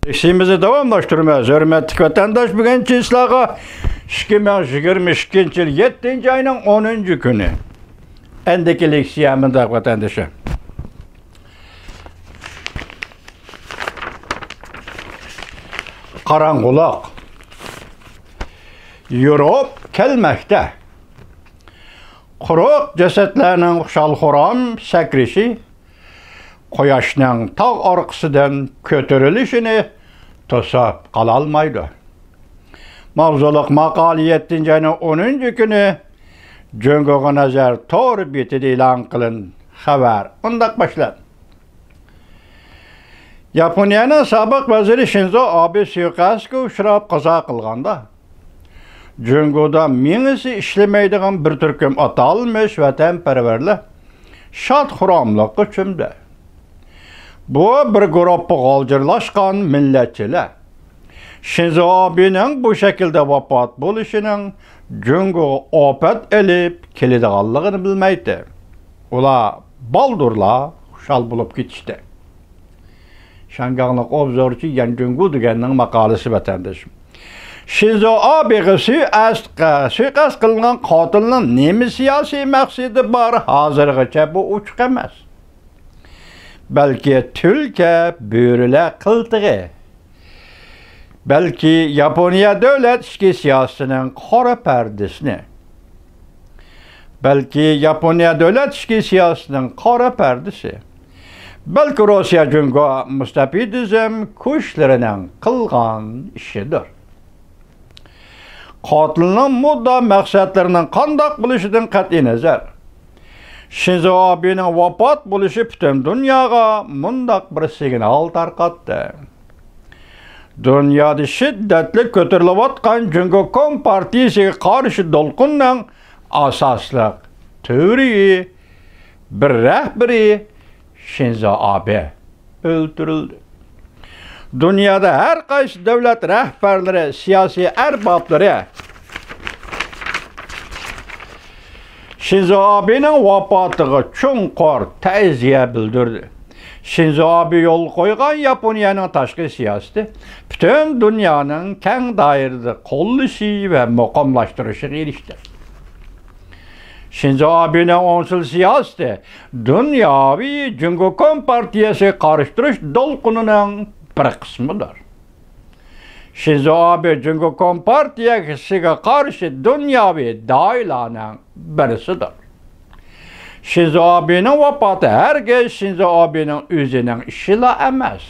İşimizi davamlaştırmaz. Hürmetli vatandaş, bugünkü islaha 2022 yıl 7. ayının 10. günü. Endeki leksiyamında vatandaşa. Karankulak. Yürüp kelmekte. Kuruk cesetlerinin şalhuram sekrişi, Koyaşның tağ arqısıdan kötürülüşünü tosap qalalmaydı. Mavzuluk maqali 7. ayının 10. günü Cöngöge nazar tor betide ilan qılın xabar. Undaq başlar. Yaponiyanın sabıq vaziri Shinzo Abe suiqasga uçrab qaza qılğanda Cöngöda mengisi işlemeydiğin bir türküm atalmış vatanperverler şad xuramlıqqa çömdü. Bu bir gruppa qalcırlaşqan milletçiler. Shinzo Abe'nin bu şekilde vafat buluşunun Cöngöge opet elip kelidiganlığını bilmeydi. Ola baldurla şal bulup gitişti. Şangaqlıq obzorçu yan Cöngö degenning maqalasi vatandaşım. Shinzo Abe'ga suiqasd qılınğan qatilning nemi siyasi maqsadi bar hazırgacha bu uçuq emas. Belki tülke büyürüle kıltığı. Belki Yaponiya devlet içki siyasının kara perdesini. Belki Yaponiya devlet içki siyasının kara perdesi. Belki Rusya Cöngö müstebidizm kuşlarının kılgan işidir. Qatilning mudda maqsadlarının qandaq buluşudan qat'i nazar. Shinzo Abe'nin vafat buluşu bütün dünyaga mundaq bir signal tarqatdı. Dünyada şiddetli kötürülüvatqan Cöngö Kompartiyasiga qarşı dolqunning asasliq tövrigi bir rahbari Shinzo Abe öldürüldü. Dünyada her qaysi devlet rahbarları, siyasi erbapları Shinzo Abe'nin vafatıga çunqur ta'ziya bildirdi. Shinzo Abe yol qo'ygan Yaponiyanın tashqi siyosati bütün dünyanın keng doirada qo'llashi va muqomlashtirishiga erishdi. Shinzo Abe'nin onsuz siyosati dunyoviy Cöngö Kompartiyasiga qarshi dolqunining bir qismidir. Shinzo Abe Cöngö Kompartiyasiga qarshi dunyoviy doilaning birisidir. Shinzo Abe'nin vafatı herkes Shinzo Abe'nin özünün işiyle emas.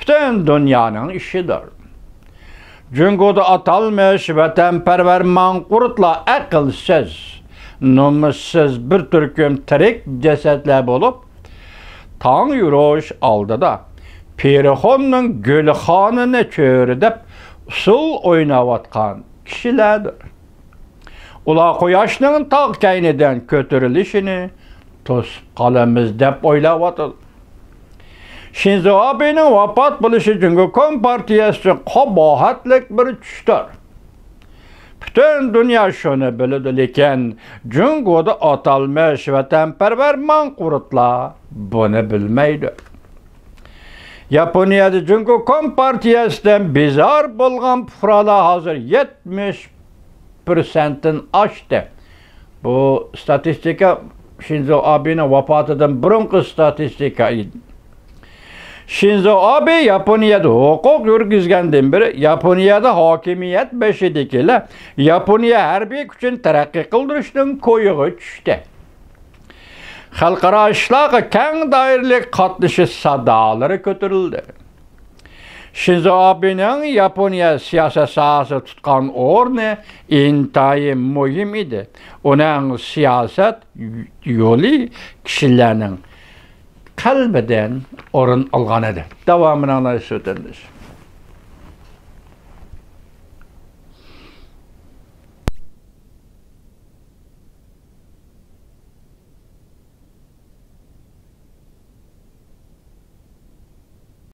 Bütün dünyanın işidir. Cöngö'de atalmış vatanperver manqurtla akılsız, numussuz bir türküm tirik cesetler bulup tan yürüyüş aldıda Perixonning Gülxanını çöğürdüp usul oynavatkan kişilerdir. Ular Quyoshning tağ kaynidan kötürülüşünü tosib qalamiz deb o'ylayotdi. Shinzo Abe'ning vafot bo'lishi Cöngö Kompartiyasi qabohatlik bir tushdir. Bütün dünya shuni biladi, lekin Cöngö'da atalmış vatanperver manqurtlar buni bilmaydi. Yaponiyada Cöngö Kompartiyasidan bezor bo'lgan fuqarolar hozir 70%'in aştı. Bu statistika Shinzo Abe'nin vafatıdan burunqi statistika idi. Shinzo Abe Yaponiyada hukuk yurgizgandan beri Yaponiyada hokimiyet beshidikilar Yaponiya harbiy kuchini taraqqiy qildirishning ko'yig'i tushdi. Xalqaro ishlarga keng doirali qatnashish sadolari ko'tarildi. Shinzo Abe'nin Yaponiya siyosat sahasida tutgan o'rni intayin muhim edi. Uning siyosat yo'li kishilarning qalbidan o'rin olgan edi. Davomini anglashimiz.